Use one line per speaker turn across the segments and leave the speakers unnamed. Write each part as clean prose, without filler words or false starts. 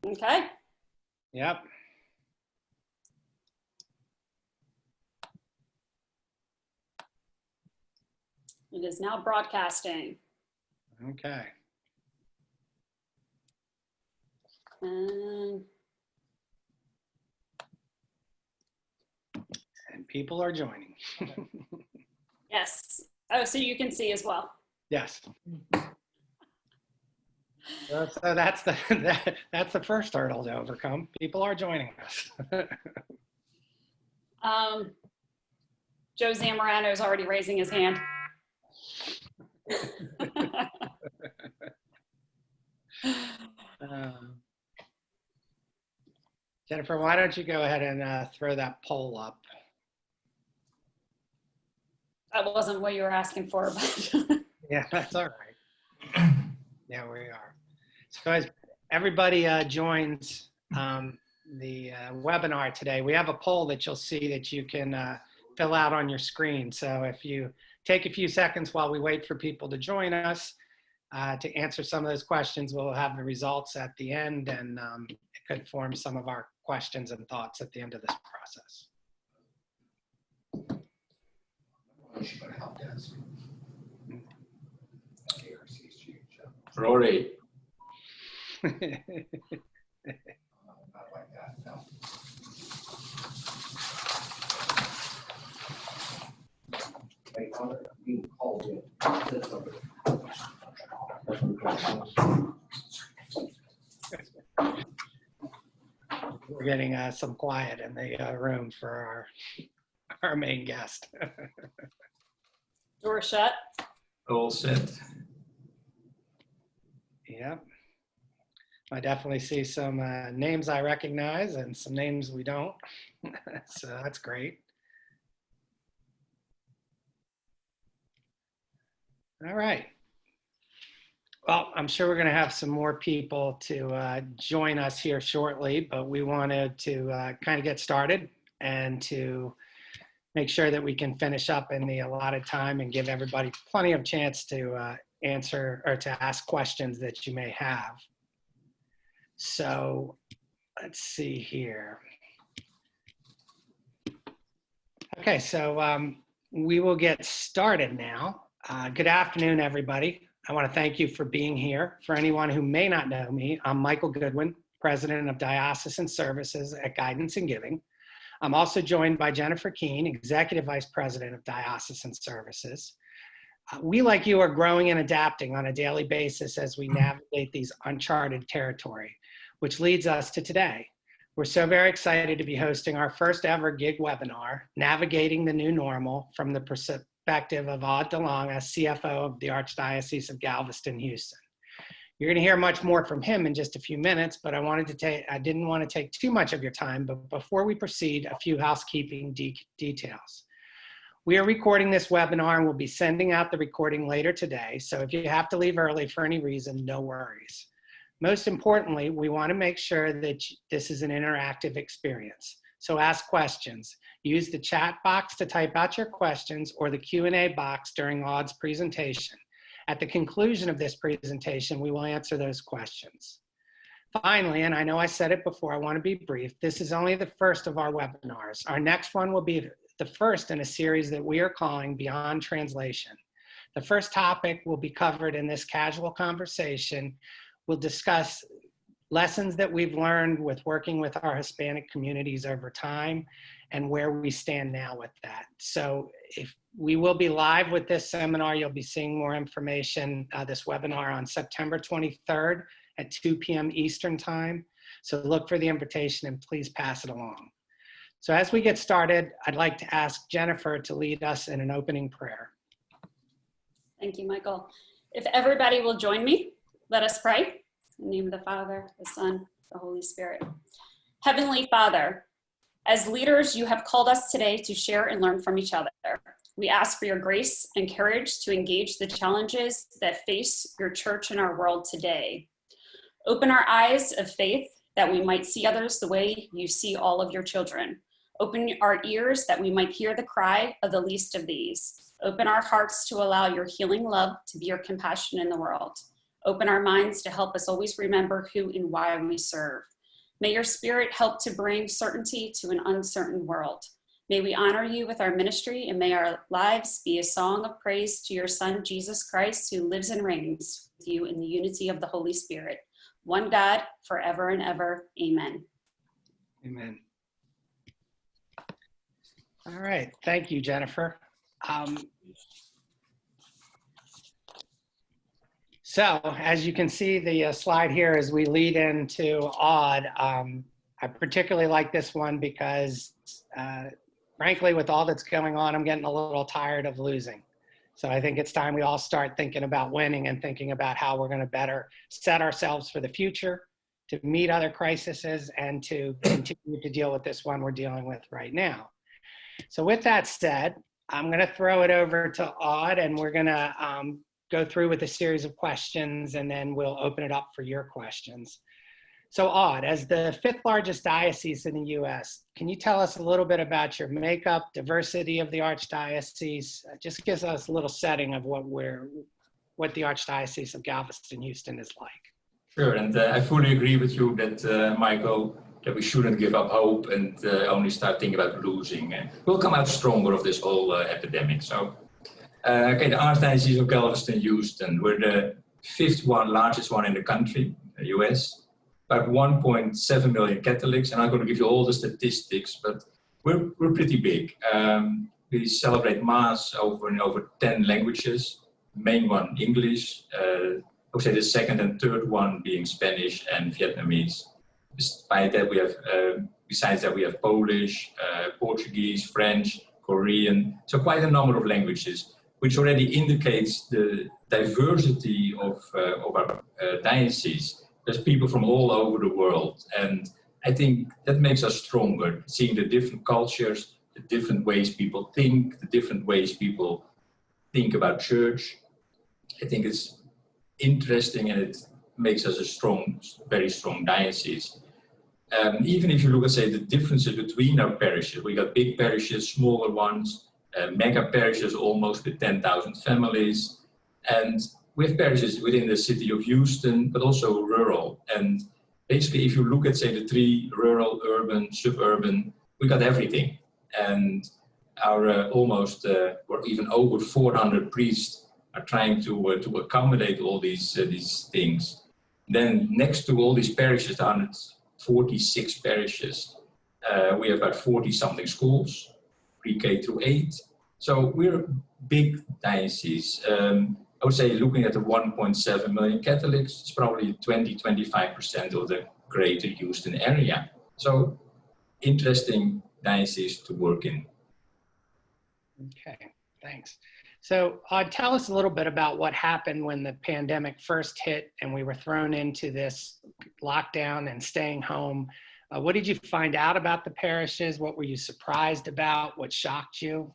Okay.
Yep.
It is now broadcasting.
Okay.
And
people are joining.
yes. Oh, so you can see as well.
Yes. So that's the first hurdle to overcome. People are joining us.
Joe Zamorano is already raising his hand.
Jennifer, why don't you go ahead and throw that poll up?
That wasn't what you were asking for, but
Yeah, that's all right. Yeah, we are. So as everybody joins the webinar today, we have a poll that you'll see that you can fill out on your screen. So if you take a few seconds while we wait for people to join us to answer some of those questions, we'll have the results at the end, and it could form some of our questions and thoughts at the end of this process.
Rory.
We're getting some quiet in the room for our main guest.
door shut.
All set.
Yep. I definitely see some names I recognize and some names we don't. So that's great. All right. Well, I'm sure we're going to have some more people to join us here shortly, but we wanted to kind of get started and to make sure that we can finish up in the allotted time and give everybody plenty of chance to answer or to ask questions that you may have. So let's see here. Okay, so we will get started now. Good afternoon, everybody. I want to thank you for being here. For anyone who may not know me, I'm Michael Goodwin, President of Diocesan Services at Guidance and Giving. I'm also joined by Jennifer Keene, Executive Vice President of Diocesan Services. We, like you, are growing and adapting on a daily basis as we navigate these uncharted territory, which leads us to today. We're so very excited to be hosting our first ever gig webinar, Navigating the New Normal from the perspective of Lange, CFO of the Archdiocese of Galveston-Houston. You're going to hear much more from him in just a few minutes, but I didn't want to take too much of your time. But before we proceed, a few housekeeping details. We are recording this webinar and we'll be sending out the recording later today. So if you have to leave early for any reason, no worries. Most importantly, we want to make sure that this is an interactive experience. So ask questions. Use the chat box to type out your questions or the Q&A box during Aude's presentation. At the conclusion of this presentation, we will answer those questions. Finally, and I know I said it before, I want to be brief, this is only the first of our webinars. Our next one will be the first in a series that we are calling Beyond Translation. The first topic will be covered in this casual conversation. We'll discuss lessons that we've learned with working with our Hispanic communities over time and where we stand now with that. So if we will be live with this seminar, you'll be seeing more information, this webinar on September 23rd at 2 p.m. Eastern time. So look for the invitation and please pass it along. So as we get started, I'd like to ask Jennifer to lead us in an opening prayer.
Thank you, Michael. If everybody will join me, let us pray. In the name of the Father, the Son, the Holy Spirit. Heavenly Father, as leaders, you have called us today to share and learn from each other. We ask for your grace and courage to engage the challenges that face your church and our world today. Open our eyes of faith that we might see others the way you see all of your children. Open our ears that we might hear the cry of the least of these. Open our hearts to allow your healing love to be your compassion in the world. Open our minds to help us always remember who and why we serve. May your Spirit help to bring certainty to an uncertain world. May we honor you with our ministry, and may our lives be a song of praise to your Son, Jesus Christ, who lives and reigns with you in the unity of the Holy Spirit, one God, forever and ever. Amen.
Amen. All right. Thank you, Jennifer. So as you can see the slide here as we lead into Odd, I particularly like this one because frankly, with all that's going on, I'm getting a little tired of losing. So I think it's time we all start thinking about winning and thinking about how we're going to better set ourselves for the future, to meet other crises, and to continue to deal with this one we're dealing with right now. So with that said, I'm going to throw it over to Odd, and we're going to go through with a series of questions, and then we'll open it up for your questions. So Odd, as the 5th largest diocese in the U.S., can you tell us a little bit about your makeup, diversity of the Archdiocese? Just gives us a little setting of what the Archdiocese of Galveston-Houston is like.
Sure, and I fully agree with you that, Michael, that we shouldn't give up hope and only start thinking about losing. We'll come out stronger of this whole epidemic. So, okay, the Archdiocese of Galveston-Houston, we're the 5th largest one in the country, the US. About 1.7 million Catholics, and I'm going to give you all the statistics, but we're pretty big. We celebrate Mass in over 10 languages, main one English, I would say the second and third one being Spanish and Vietnamese. Besides that, we have Polish, Portuguese, French, Korean, so quite a number of languages, which already indicates the diversity of our diocese. There's people from all over the world, and I think that makes us stronger, seeing the different cultures, the different ways people think, the different ways people think about church. I think it's interesting, and it makes us a very strong diocese. Even if you look at, say, the differences between our parishes, we got big parishes, smaller ones, mega parishes almost with 10,000 families, and we have parishes within the city of Houston, but also rural. And basically, if you look at, say, the 3 rural, urban, suburban, we got everything. And our or even over 400 priests are trying to accommodate all these things. Then next to all these parishes, 146 parishes, we have about 40-something schools, pre-K through 8. So we're a big diocese. I would say looking at the 1.7 million Catholics, it's probably 20-25% of the greater Houston area. So interesting diocese to work in.
Okay, thanks. So tell us a little bit about what happened when the pandemic first hit and we were thrown into this lockdown and staying home. What did you find out about the parishes? What were you surprised about? What shocked you?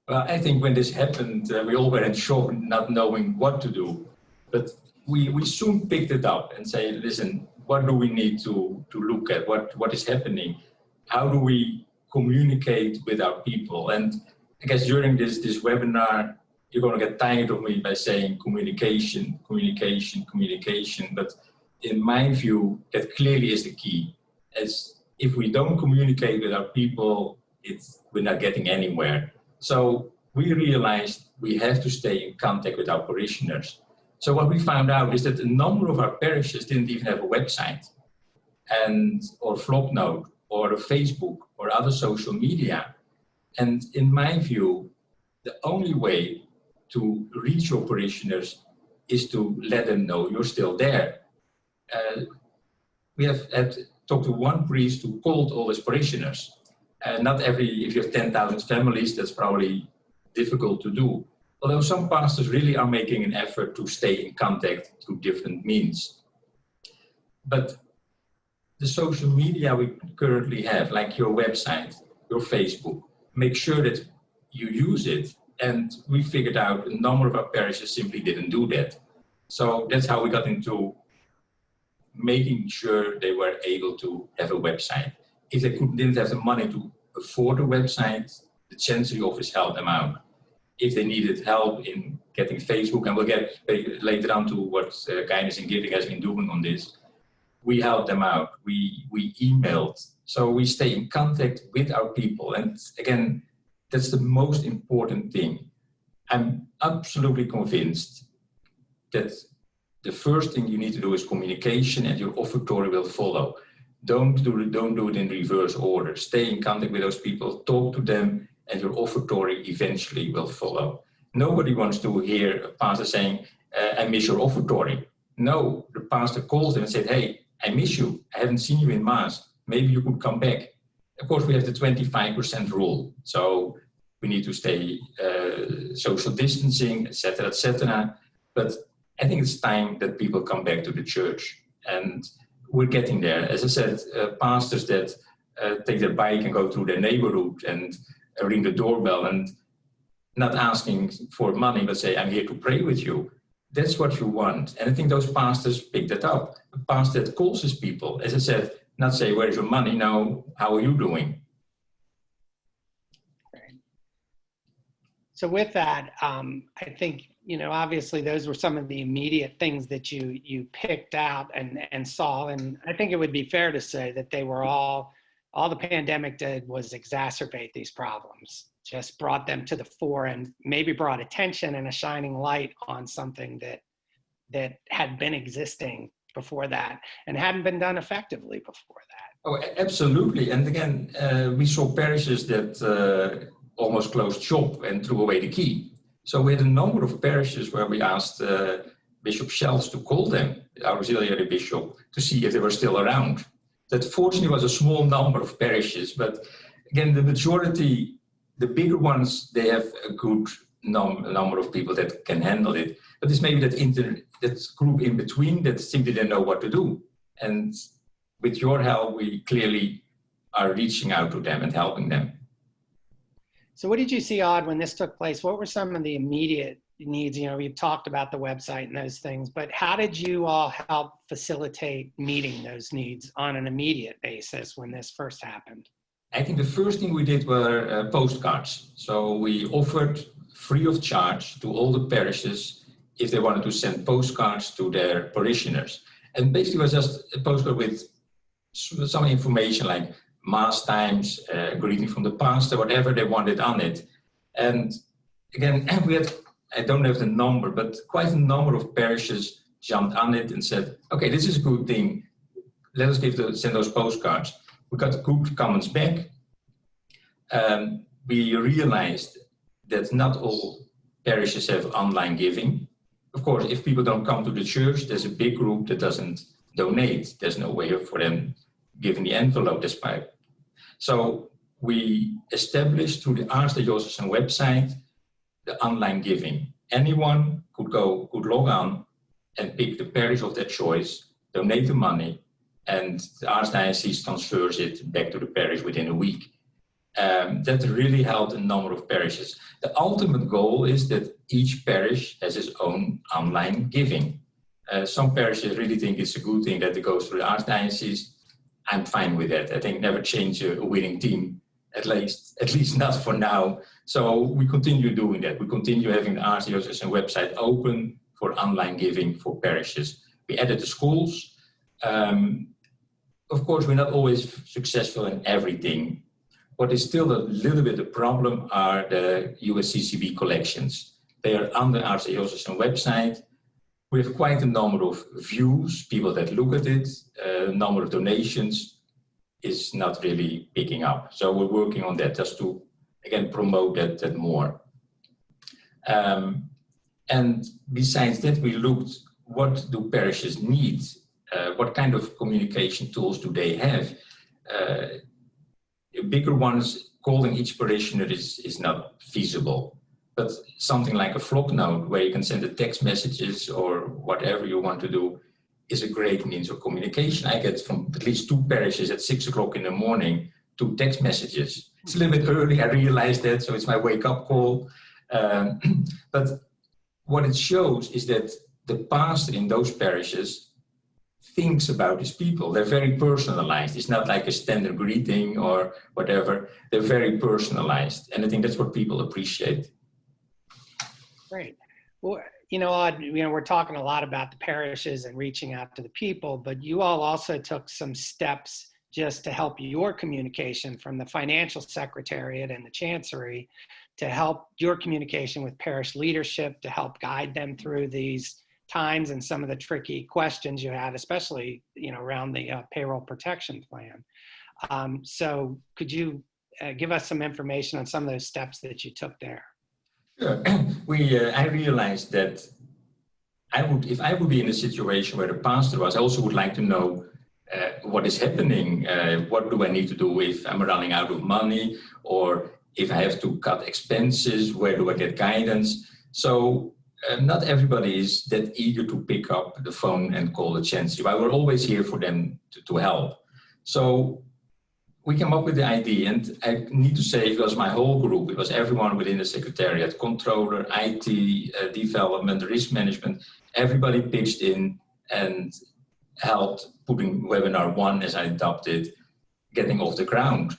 Well, I think when this happened, we all were in shock, not knowing what to do. But we soon picked it up and say, listen, what do we need to look at? What is happening? How do we communicate with our people? And I guess during this webinar, you're going to get tired of me by saying communication. But in my view, that clearly is the key. As if we don't communicate with our people, we're not getting anywhere. So we realized we have to stay in contact with our parishioners. So what we found out is that a number of our parishes didn't even have a website or Flopnote or a Facebook or other social media. And in my view, the only way to reach your parishioners is to let them know you're still there. We have talked to one priest who called all his parishioners. If you have 10,000 families, that's probably difficult to do. Although some pastors really are making an effort to stay in contact through different means. But the social media we currently have, like your website, your Facebook, make sure that you use it. And we figured out a number of our parishes simply didn't do that. So that's how we got into making sure they were able to have a website. If they didn't have the money to afford a website, the chancery office helped them out. If they needed help in getting Facebook, and we'll get later on to what Guidance and Giving has been doing on this, we help them out. We emailed. So we stay in contact with our people. And again, that's the most important thing. I'm absolutely convinced that the first thing you need to do is communication, and your offertory will follow. Don't do it in reverse order. Stay in contact with those people, talk to them, and your offertory eventually will follow. Nobody wants to hear a pastor saying, I miss your offertory. No, the pastor calls them and said, hey, I miss you. I haven't seen you in Mass. Maybe you could come back. Of course, we have the 25% rule. So we need to stay social distancing, etc., etc. But I think it's time that people come back to the church. And we're getting there. As I said, pastors that take their bike and go through their neighborhood and ring the doorbell and not asking for money, but say, I'm here to pray with you. That's what you want. And I think those pastors pick that up. A pastor that calls his people, as I said, not say, where's your money? No, how are you doing?
So with that, I think, obviously those were some of the immediate things that you picked out and saw. And I think it would be fair to say that they were all the pandemic did was exacerbate these problems, just brought them to the fore and maybe brought attention and a shining light on something that had been existing before that and hadn't been done effectively before that.
Oh, absolutely. And again, we saw parishes that almost closed shop and threw away the key. So we had a number of parishes where we asked Bishop Schelz to call them, our auxiliary bishop, to see if they were still around. That fortunately was a small number of parishes, but again, the majority, the bigger ones, they have a good number of people that can handle it. But it's maybe that group in between that simply didn't know what to do. And with your help, we clearly are reaching out to them and helping them.
So what did you see, Odd, when this took place? What were some of the immediate needs? You talked about the website and those things, but how did you all help facilitate meeting those needs on an immediate basis when this first happened?
I think the first thing we did were postcards. So we offered free of charge to all the parishes if they wanted to send postcards to their parishioners. And basically it was just a postcard with some information like Mass times, greeting from the pastor, whatever they wanted on it. And again, we had, I don't have the number, but quite a number of parishes jumped on it and said, okay, this is a good thing. Let us send those postcards. We got good comments back. We realized that not all parishes have online giving. Of course, if people don't come to the church, there's a big group that doesn't donate. There's no way for them giving the envelope despite. So we established through the Archdiocesan website the online giving. Anyone could log on and pick the parish of their choice, donate the money, and the Archdiocese transfers it back to the parish within a week. That really helped a number of parishes. The ultimate goal is that each parish has its own online giving. Some parishes really think it's a good thing that it goes through the Archdiocese. I'm fine with that. I think never change a winning team, at least not for now. So we continue doing that. We continue having the Archdiocesan website open for online giving for parishes. We added the schools. Of course, we're not always successful in everything. What is still a little bit a problem are the USCCB collections. They are on the Archdiocesan website. We have quite a number of views, people that look at it. Number of donations is not really picking up. So we're working on that just to, again, promote that more. And besides that, we looked, what do parishes need? What kind of communication tools do they have? Bigger ones, calling each parishioner is not feasible. But something like a flock note where you can send the text messages or whatever you want to do is a great means of communication. I get from at least 2 parishes at 6 o'clock in the morning 2 text messages. It's a little bit early, I realize that, so it's my wake-up call. But what it shows is that the pastor in those parishes thinks about his people. They're very personalized. It's not like a standard greeting or whatever. They're very personalized. And I think that's what people appreciate.
Great. Well, we're talking a lot about the parishes and reaching out to the people, but you all also took some steps just to help your communication from the financial secretariat and the chancery to help your communication with parish leadership, to help guide them through these times and some of the tricky questions you had, especially, around the payroll protection plan. So could you give us some information on some of those steps that you took there?
Sure. I realized that if I would be in a situation where the pastor was, I also would like to know what is happening. What do I need to do if I'm running out of money, or if I have to cut expenses? Where do I get guidance? So not everybody is that eager to pick up the phone and call the chancery, but we're always here for them to help. So we came up with the idea, and I need to say it was my whole group. It was everyone within the secretariat, controller, IT, development, risk management. Everybody pitched in and helped putting webinar 1, as I dubbed it, getting off the ground.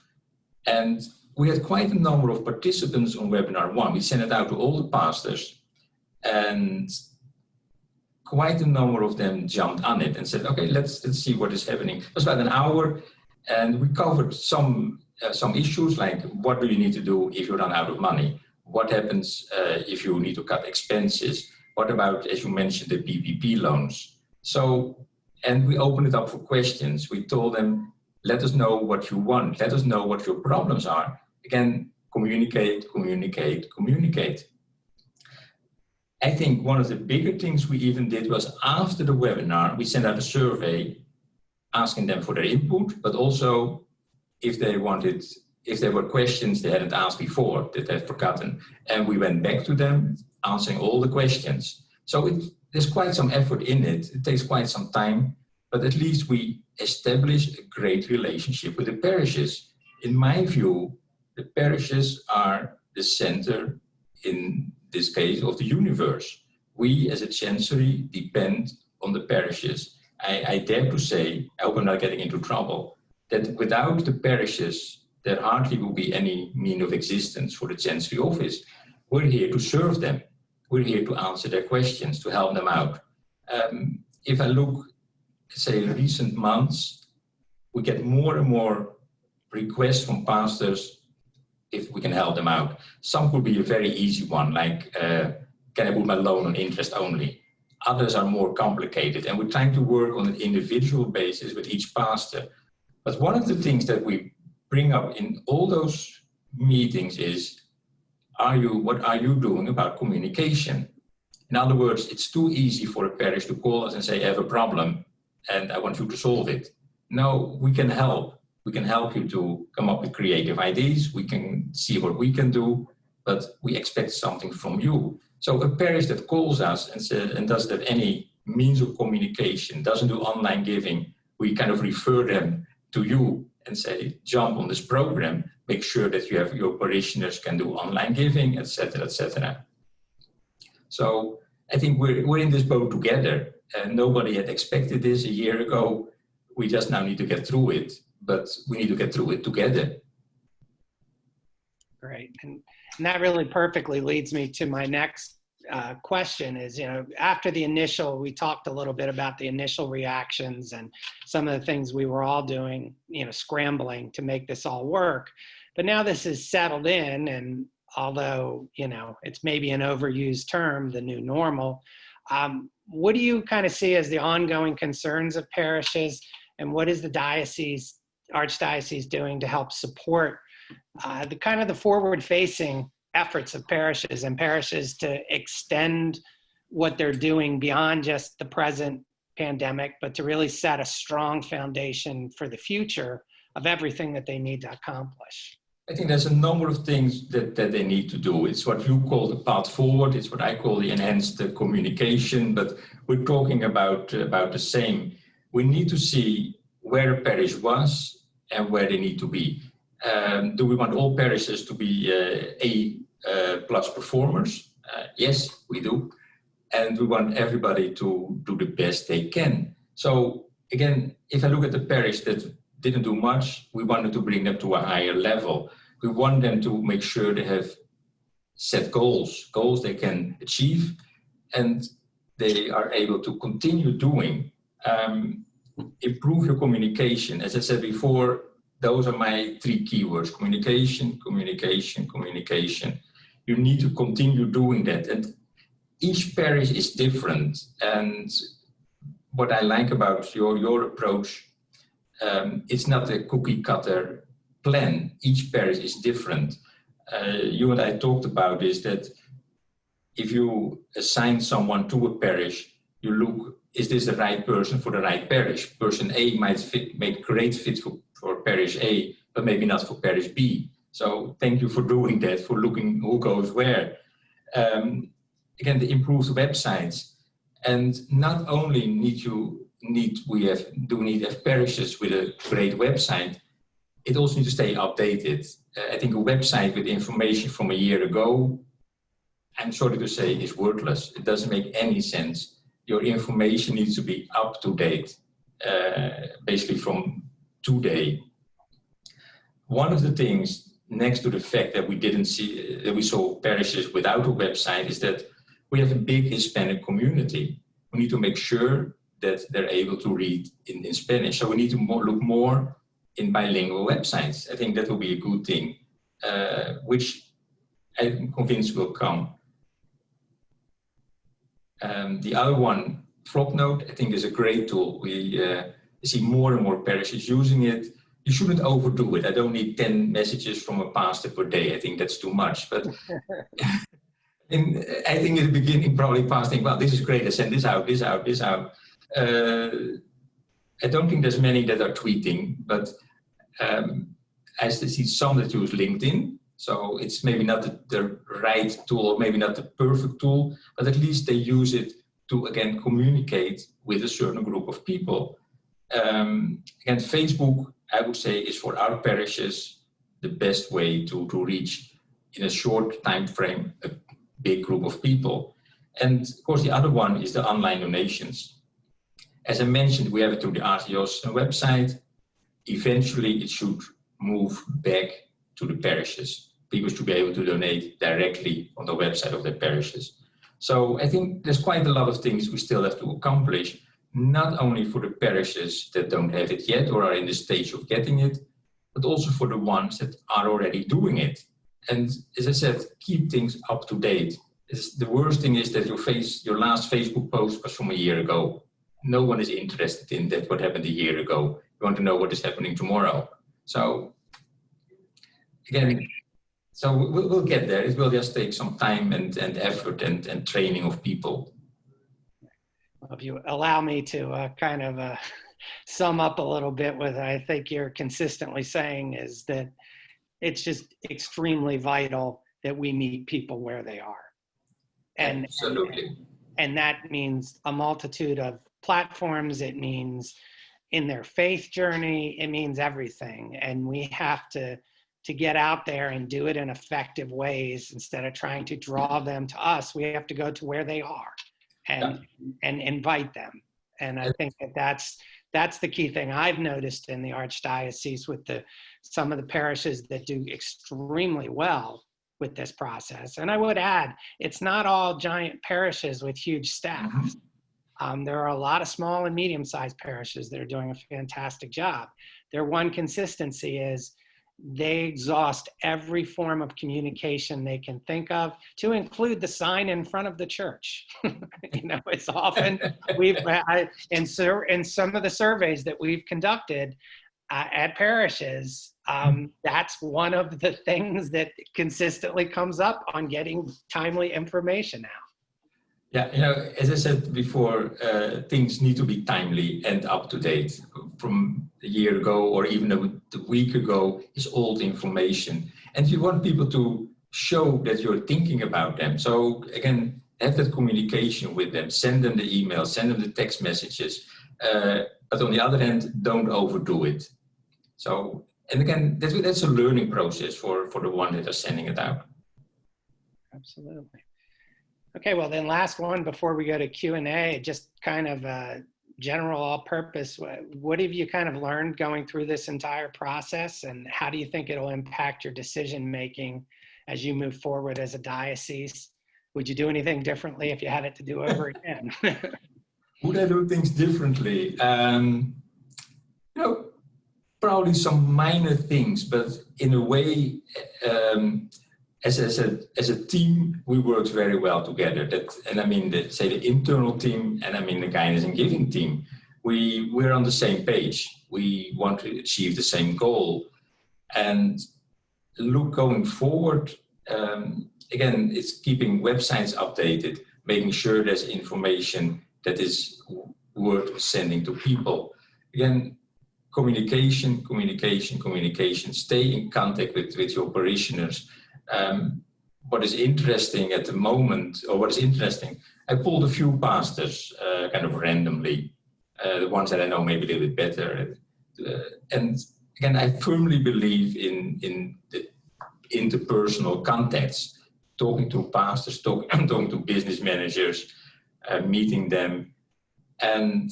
And we had quite a number of participants on webinar 1. We sent it out to all the pastors, and quite a number of them jumped on it and said, okay, let's see what is happening. It was about an hour, and we covered some issues like, what do you need to do if you run out of money? What happens if you need to cut expenses? What about, as you mentioned, the PPP loans? So, and we opened it up for questions. We told them, let us know what you want. Let us know what your problems are. Again, communicate, communicate, communicate. I think one of the bigger things we even did was, after the webinar, we sent out a survey asking them for their input, but also if there were questions they hadn't asked before that they'd forgotten. And we went back to them, answering all the questions. So there's quite some effort in it. It takes quite some time, but at least we establish a great relationship with the parishes. In my view, the parishes are the center, in this case, of the universe. We as a chancery depend on the parishes. I dare to say, I hope I'm not getting into trouble, that without the parishes, there hardly will be any mean of existence for the chancery office. We're here to serve them. We're here to answer their questions, to help them out. If I look, say, recent months, we get more and more requests from pastors if we can help them out. Some could be a very easy one, like, can I put my loan on interest only? Others are more complicated, and we're trying to work on an individual basis with each pastor. But one of the things that we bring up in all those meetings is, what are you doing about communication? In other words, it's too easy for a parish to call us and say, I have a problem and I want you to solve it. No, we can help. We can help you to come up with creative ideas. We can see what we can do, but we expect something from you. So a parish that calls us and says, and doesn't have any means of communication, doesn't do online giving, we kind of refer them to you and say, jump on this program, make sure that you have your parishioners can do online giving, etc., etc. So I think we're in this boat together, and nobody had expected this a year ago. We just now need to get through it, but we need to get through it together.
Great, and that really perfectly leads me to my next question is, after the initial, we talked a little bit about the initial reactions and some of the things we were all doing, scrambling to make this all work. But now this is settled in, and although, it's maybe an overused term, the new normal, what do you kind of see as the ongoing concerns of parishes, and what is the Archdiocese doing to help support the forward-facing efforts of parishes to extend what they're doing beyond just the present pandemic, but to really set a strong foundation for the future of everything that they need to accomplish?
I think there's a number of things that they need to do. It's what you call the path forward. It's what I call the enhanced communication, but we're talking about the same. We need to see where a parish was and where they need to be. Do we want all parishes to be A+ performers? Yes, we do. And we want everybody to do the best they can. So again, if I look at the parish that didn't do much, we wanted to bring them to a higher level. We want them to make sure they have set goals they can achieve, and they are able to continue doing. Improve your communication. As I said before, those are my 3 keywords: communication, communication, communication. You need to continue doing that. And each parish is different. And what I like about your approach, it's not a cookie cutter plan. Each parish is different. You and I talked about this, that if you assign someone to a parish, you look, is this the right person for the right parish? Person A might make great fit for parish A, but maybe not for parish B. So thank you for doing that, for looking who goes where. Again, the improved websites. And not only do we need to have parishes with a great website, it also needs to stay updated. I think a website with information from a year ago, I'm sorry to say, is worthless. It doesn't make any sense. Your information needs to be up to date, basically from today. One of the things, next to the fact that we saw parishes without a website, is that we have a big Hispanic community. We need to make sure that they're able to read in Spanish. So we need to look more in bilingual websites. I think that will be a good thing, which I'm convinced will come. The other one, Flocknote, I think is a great tool. We see more and more parishes using it. You shouldn't overdo it. I don't need 10 messages from a pastor per day. I think that's too much. But I think in the beginning, probably pastors think, well, this is great. I send this out, this out, this out. I don't think there's many that are tweeting, but I see some that use LinkedIn. So it's maybe not the right tool, or maybe not the perfect tool, but at least they use it to, again, communicate with a certain group of people. Again, Facebook, I would say, is for our parishes the best way to reach, in a short time frame, a big group of people. And of course, the other one is the online donations. As I mentioned, we have it through the Archdiocese website. Eventually, it should move back to the parishes. People should be able to donate directly on the website of their parishes. So I think there's quite a lot of things we still have to accomplish, not only for the parishes that don't have it yet or are in the stage of getting it, but also for the ones that are already doing it. And as I said, keep things up to date. The worst thing is that your last Facebook post was from a year ago. No one is interested in that, what happened a year ago. You want to know what is happening tomorrow. So again, so we'll get there. It will just take some time and effort and training of people.
Well, if you allow me to sum up a little bit with, I think you're consistently saying, is that it's just extremely vital that we meet people where they are. And,
absolutely.
And that means a multitude of platforms. It means in their faith journey, it means everything. And we have to get out there and do it in effective ways. Instead of trying to draw them to us, we have to go to where they are and invite them. And I think that's the key thing I've noticed in the Archdiocese with some of the parishes that do extremely well with this process. And I would add, it's not all giant parishes with huge staffs. There are a lot of small and medium-sized parishes that are doing a fantastic job. Their one consistency is they exhaust every form of communication they can think of, to include the sign in front of the church. It's often in some of the surveys that we've conducted at parishes, that's one of the things that consistently comes up on getting timely information out.
Yeah, as I said before, things need to be timely and up to date. From a year ago or even a week ago is old information. And you want people to show that you're thinking about them. So again, have that communication with them, send them the emails, send them the text messages. But on the other hand, don't overdo it. So, and again, that's a learning process for the one that are sending it out.
Absolutely. Okay, well then last one before we go to Q&A, just kind of general all-purpose. What have you kind of learned going through this entire process, and how do you think it'll impact your decision-making as you move forward as a diocese? Would you do anything differently if you had it to do over again?
Would I do things differently? Probably some minor things, but in a way, as a team, we worked very well together. And I mean, the internal team, and I mean the guidance and giving team, we're on the same page. We want to achieve the same goal. And going forward, again, it's keeping websites updated, making sure there's information that is worth sending to people. Again, communication. Stay in contact with your parishioners. What is interesting at the moment, I pulled a few pastors kind of randomly, the ones that I know maybe a little bit better. And again, I firmly believe in the interpersonal contacts, talking to pastors, talking to business managers, meeting them. And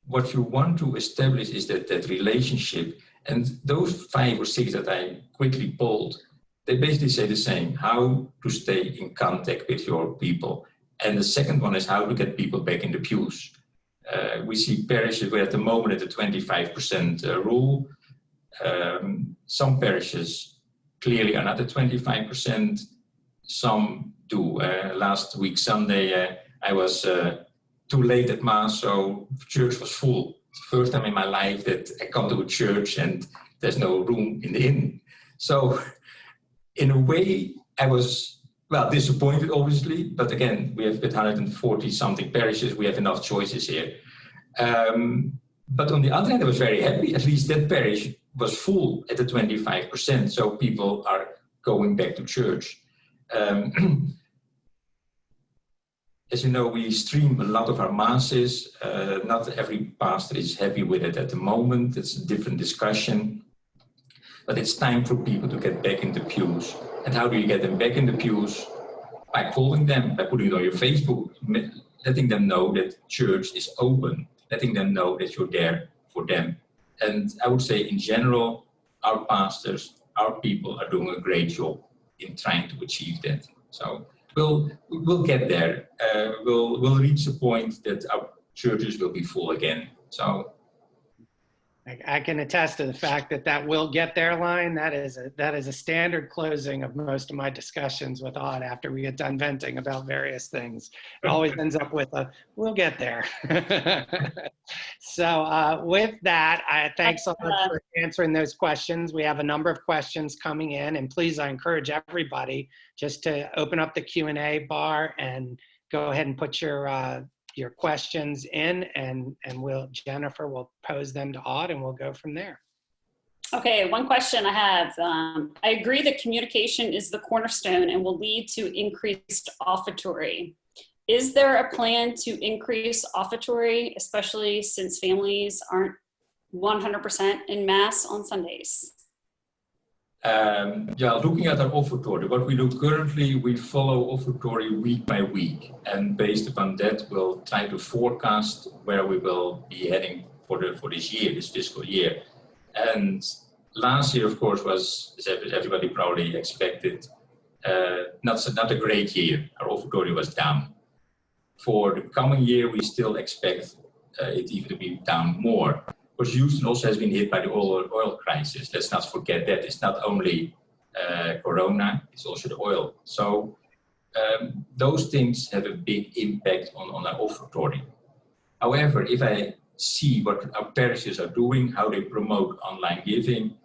what you want to establish is that relationship. And those 5 or 6 that I quickly pulled, they basically say the same: how to stay in contact with your people. And the second one is how to get people back in the pews. We see parishes where at the moment at the 25% rule. Some parishes clearly are not at 25%. Some do. Last week Sunday I was too late at Mass, so church was full. It's the first time in my life that I come to a church and there's no room in the inn. So in a way, I was, disappointed, obviously. But again, we have 140 something parishes. We have enough choices here. But on the other hand, I was very happy. At least that parish was full at the 25%. So people are going back to church. As you know, we stream a lot of our masses. Not every pastor is happy with it at the moment. It's a different discussion. But it's time for people to get back in the pews. And how do you get them back in the pews? By calling them, by putting it on your Facebook, letting them know that church is open, letting them know that you're there for them. And I would say in general, our pastors, our people are doing a great job in trying to achieve that. So we'll get there. We'll reach the point that our churches will be full again. So
I can attest to the fact that will get there line. That is a standard closing of most of my discussions with Odd after we get done venting about various things. It always ends up with we'll get there. So with that, thanks so much for answering those questions. We have a number of questions coming in, and please, I encourage everybody just to open up the Q&A bar and go ahead and put your questions in, and Jennifer will pose them to Odd, and we'll go from there.
Okay, one question I have. I agree that communication is the cornerstone and will lead to increased offertory. Is there a plan to increase offertory, especially since families aren't 100% in Mass on Sundays?
Looking at our offertory, what we do currently, we follow offertory week by week. And based upon that, we'll try to forecast where we will be heading for this year, this fiscal year. And last year, of course, was, as everybody probably expected, not a great year. Our offertory was down. For the coming year, we still expect it even to be down more. Because Houston also has been hit by the oil crisis. Let's not forget that. It's not only Corona, it's also the oil. So those things have a big impact on our offertory. However, if I see what our parishes are doing, how they promote online giving,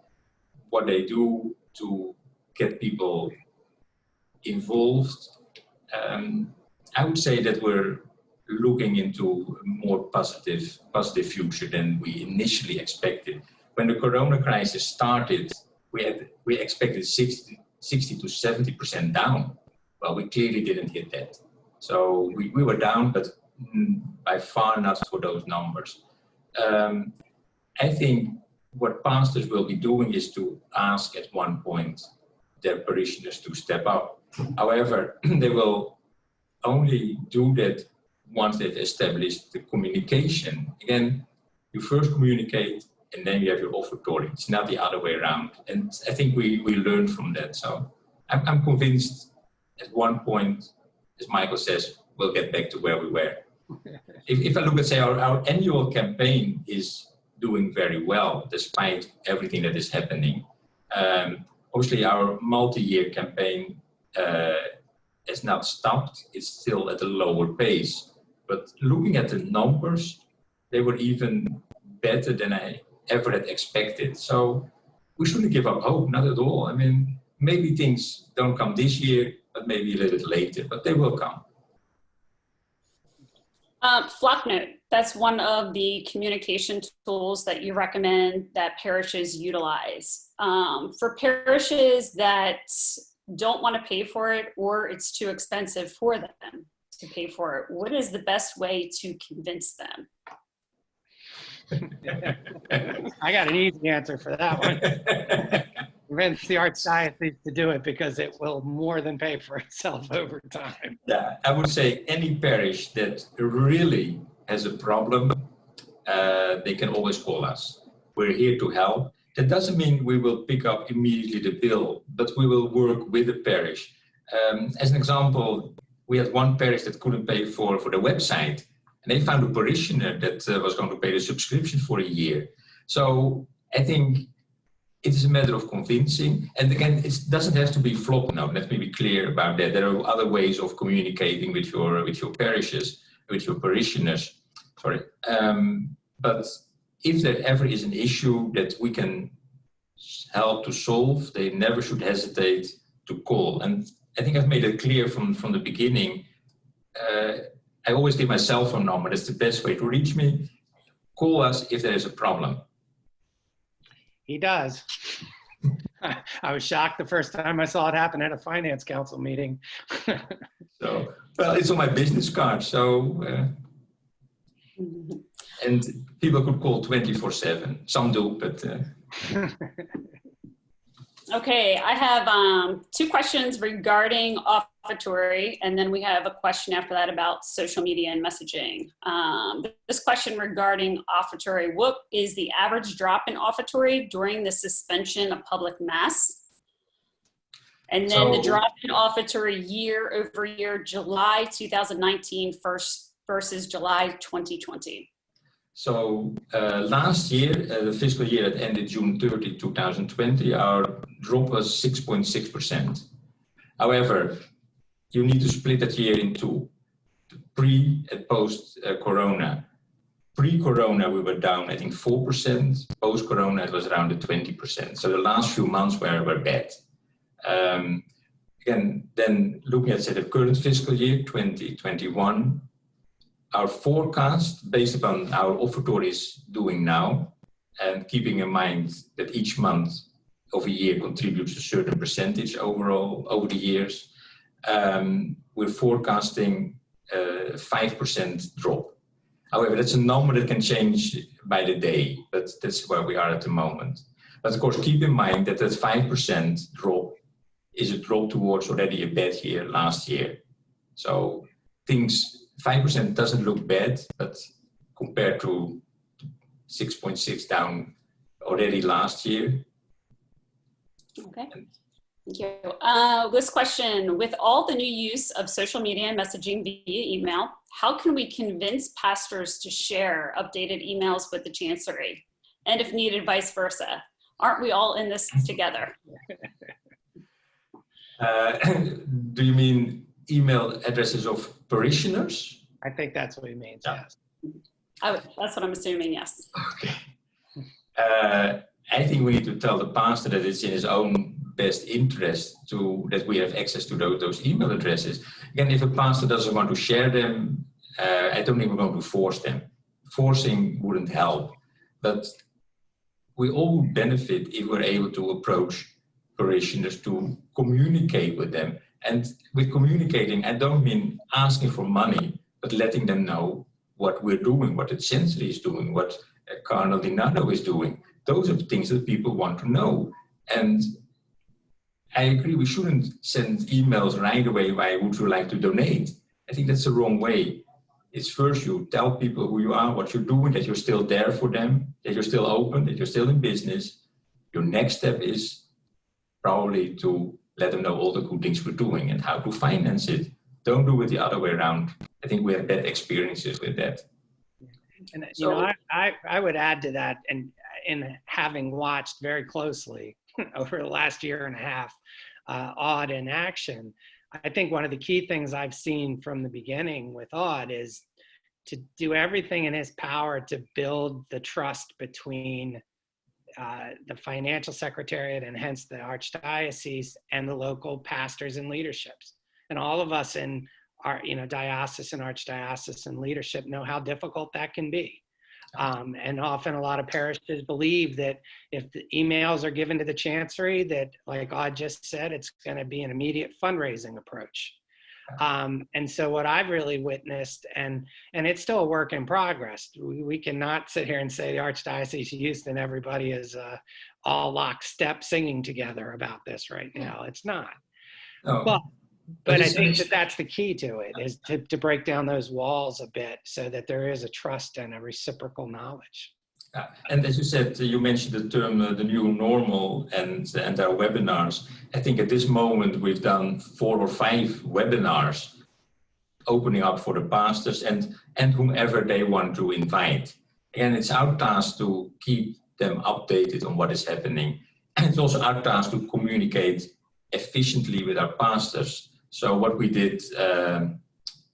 what they do to get people involved, I would say that we're looking into a more positive future than we initially expected. When the Corona crisis started, we expected 60 to 70% down. Well, we clearly didn't hit that. So we were down, but by far not for those numbers. I think what pastors will be doing is to ask at one point their parishioners to step up. However, they will only do that once they've established the communication. Again, you first communicate and then you have your offertory. It's not the other way around. And I think we learned from that. So I'm convinced at one point, as Michael says, we'll get back to where we were. If I look at, say, our annual campaign is doing very well, despite everything that is happening. Obviously, our multi-year campaign has not stopped. It's still at a lower pace. But looking at the numbers, they were even better than I ever had expected. So we shouldn't give up hope, not at all. I mean, maybe things don't come this year, but maybe a little bit later, but they will come.
Flocknote, that's one of the communication tools that you recommend that parishes utilize. For parishes that don't want to pay for it or it's too expensive for them to pay for it, what is the best way to convince them?
I got an easy answer for that one. Convince the Archdiocese to do it because it will more than pay for itself over time.
Yeah, I would say any parish that really has a problem, they can always call us. We're here to help. That doesn't mean we will pick up immediately the bill, but we will work with the parish. As an example, we had one parish that couldn't pay for the website, and they found a parishioner that was going to pay the subscription for a year. So I think it is a matter of convincing. And again, it doesn't have to be flop now. Let me be clear about that. There are other ways of communicating with your parishes, with your parishioners. Sorry. But if there ever is an issue that we can help to solve, they never should hesitate to call. And I think I've made it clear from the beginning. I always give my cell phone number. That's the best way to reach me. Call us if there is a problem.
He does. I was shocked the first time I saw it happen at a finance council meeting.
So, well, it's on my business card. So, and people could call 24/7. Some do, but.
Okay, I have 2 questions regarding offertory, and then we have a question after that about social media and messaging. This question regarding offertory: what is the average drop in offertory during the suspension of public mass? And then the drop in offertory year over year, July 2019 versus July 2020.
So last year, the fiscal year that ended June 30, 2020, our drop was 6.6%. However, you need to split that year in 2, pre and post Corona. Pre-Corona, we were down, I think, 4%. Post-Corona, it was around the 20%. So the last few months were bad. Again, then looking at, say, the current fiscal year, 2021, our forecast, based upon our offertory is doing now, and keeping in mind that each month of a year contributes a certain percentage overall over the years, we're forecasting a 5% drop. However, that's a number that can change by the day, but that's where we are at the moment. But of course, keep in mind that 5% drop is a drop towards already a bad year last year. So 5% doesn't look bad, but compared to 6.6 down already last year.
Okay, thank you. This question: with all the new use of social media and messaging via email, how can we convince pastors to share updated emails with the chancery? And if needed, vice versa. Aren't we all in this together?
Do you mean email addresses of parishioners?
I think that's what he means, yes.
That's what I'm assuming, yes.
Okay. I think we need to tell the pastor that it's in his own best interest that we have access to those email addresses. Again, if a pastor doesn't want to share them, I don't think we're going to force them. Forcing wouldn't help. But we all benefit if we're able to approach parishioners to communicate with them. And with communicating, I don't mean asking for money, but letting them know what we're doing, what the chancery is doing, what Cardinal Dinado is doing. Those are the things that people want to know. And I agree, we shouldn't send emails right away, why would you like to donate? I think that's the wrong way. It's first you tell people who you are, what you're doing, that you're still there for them, that you're still open, that you're still in business. Your next step is probably to let them know all the good things we're doing and how to finance it. Don't do it the other way around. I think we have bad experiences with that.
And
So,
you know, I would add to that, and in having watched very closely over the last year and a half, Odd in action, I think one of the key things I've seen from the beginning with Odd is to do everything in his power to build the trust between the financial secretariat and hence the Archdiocese and the local pastors and leaderships. And all of us in our, diocese and Archdiocese and leadership know how difficult that can be. And often a lot of parishes believe that if the emails are given to the chancery, that, like Odd just said, it's going to be an immediate fundraising approach. And so what I've really witnessed, and it's still a work in progress, we cannot sit here and say the Archdiocese of Houston, everybody is all lockstep singing together about this right now. It's not.
no.
But I think that's the key to it, is to break down those walls a bit so that there is a trust and a reciprocal knowledge.
And as you said, you mentioned the term the new normal and our webinars. I think at this moment we've done 4 or 5 webinars opening up for the pastors and whomever they want to invite. And it's our task to keep them updated on what is happening. And it's also our task to communicate efficiently with our pastors. So what we did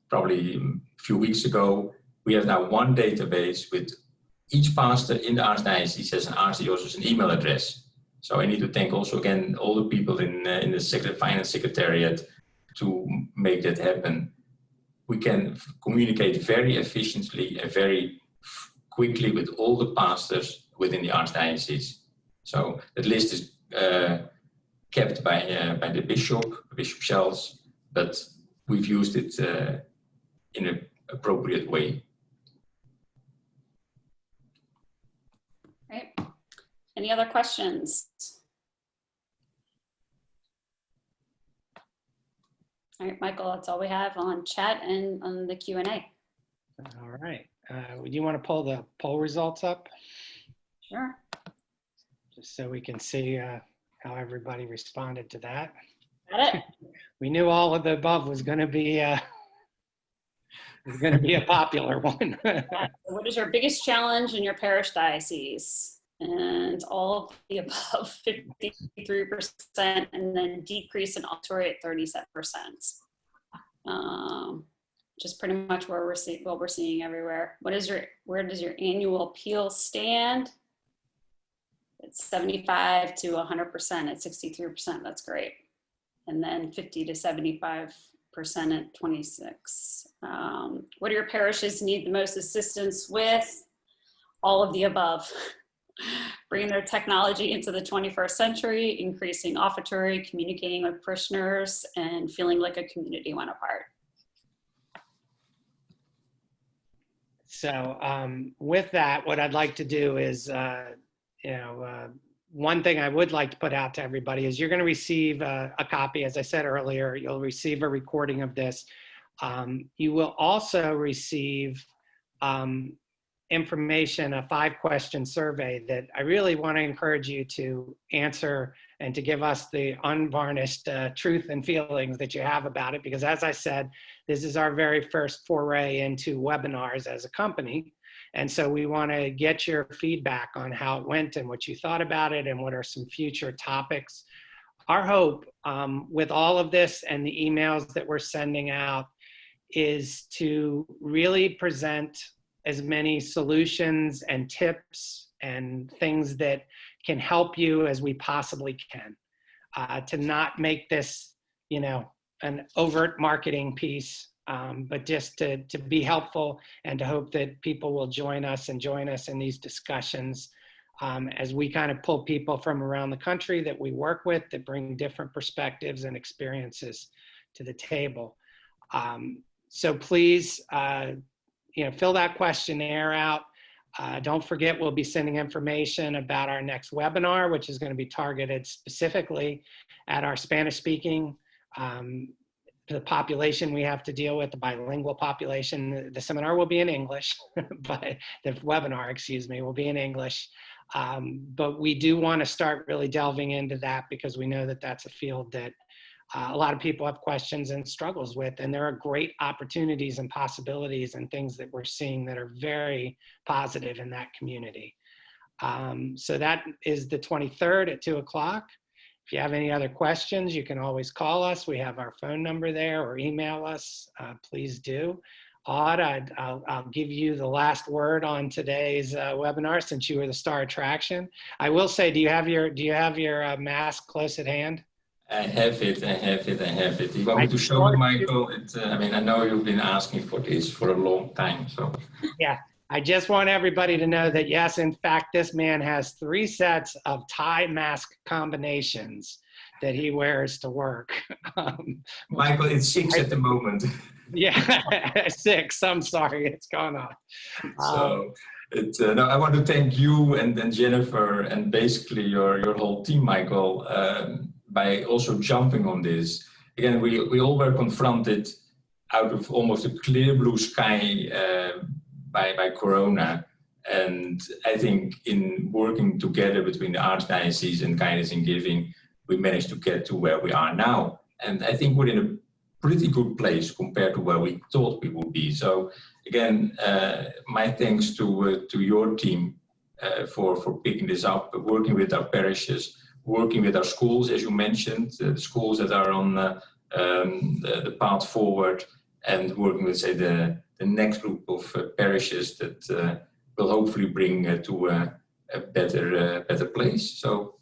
probably a few weeks ago, we have now one database with each pastor in the Archdiocese has an Archdiocese an email address. So I need to thank also again all the people in the finance secretariat to make that happen. We can communicate very efficiently and very quickly with all the pastors within the Archdiocese. So that list is kept by the Bishop Schels, but we've used it in an appropriate way.
Right. Any other questions? All right, Michael, that's all we have on chat and on the Q&A.
All right. Do you want to pull the poll results up?
Sure.
Just so we can see how everybody responded to that.
Got it?
We knew all of the above was going to be a popular one.
What is your biggest challenge in your parish diocese? And all of the above, 53%, and then decrease in offertory at 37%. Just pretty much where what we're seeing everywhere. Where does your annual appeal stand? It's 75 to 100% at 63%. That's great. And then 50 to 75% at 26. What do your parishes need the most assistance with? All of the above. Bringing their technology into the 21st century, increasing offertory, communicating with parishioners, and feeling like a community went apart.
So with that, what I'd like to do is, one thing I would like to put out to everybody is you're going to receive a copy. As I said earlier, you'll receive a recording of this. You will also receive information, a 5-question survey that I really want to encourage you to answer and to give us the unvarnished truth and feelings that you have about it. Because as I said, this is our very first foray into webinars as a company. And so we want to get your feedback on how it went and what you thought about it and what are some future topics. Our hope with all of this and the emails that we're sending out is to really present as many solutions and tips and things that can help you as we possibly can, to not make this, an overt marketing piece, but just to be helpful and to hope that people will join us in these discussions as we kind of pull people from around the country that we work with that bring different perspectives and experiences to the table. So please, fill that questionnaire out. Don't forget, we'll be sending information about our next webinar, which is going to be targeted specifically at our Spanish-speaking, the population we have to deal with, the bilingual population. The seminar will be in English, but the webinar, will be in English. But we do want to start really delving into that because we know that that's a field that a lot of people have questions and struggles with, and there are great opportunities and possibilities and things that we're seeing that are very positive in that community. So that is the 23rd at 2 o'clock. If you have any other questions, you can always call us. We have our phone number there, or email us. Please do. Aude, I'll give you the last word on today's webinar, since you were the star attraction. I will say, do you have your mask close at hand?
I have it. You want me to show it, Michael? I mean, I know you've been asking for this for a long time, so.
Yeah, I just want everybody to know that, yes, in fact, this man has 3 sets of tie mask combinations that he wears to work.
Michael, it's 6 at the moment.
Yeah, 6. I'm sorry, it's gone off.
So, no, I want to thank you and Jennifer and basically your whole team, Michael, by also jumping on this. Again, we all were confronted out of almost a clear blue sky by Corona. And I think in working together between the Archdiocese and Guidance in Giving, we managed to get to where we are now. And I think we're in a pretty good place compared to where we thought we would be. So again, my thanks to your team for picking this up, working with our parishes, working with our schools, as you mentioned, the schools that are on the path forward, and working with, say, the next group of parishes that will hopefully bring to a better place. So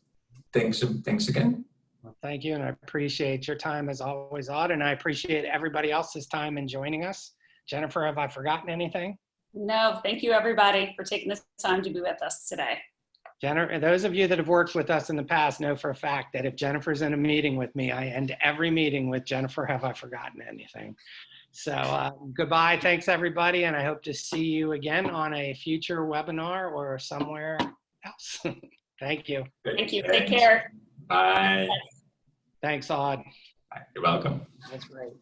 thanks again.
Well, thank you, and I appreciate your time as always, Aude, and I appreciate everybody else's time in joining us. Jennifer, have I forgotten anything?
No, thank you everybody for taking this time to be with us today.
Jennifer, those of you that have worked with us in the past know for a fact that if Jennifer's in a meeting with me, I end every meeting with, Jennifer, have I forgotten anything? So goodbye, thanks everybody, and I hope to see you again on a future webinar or somewhere else. Thank you.
Thank you, take care.
Bye.
Thanks, Aude.
You're welcome.
That's great.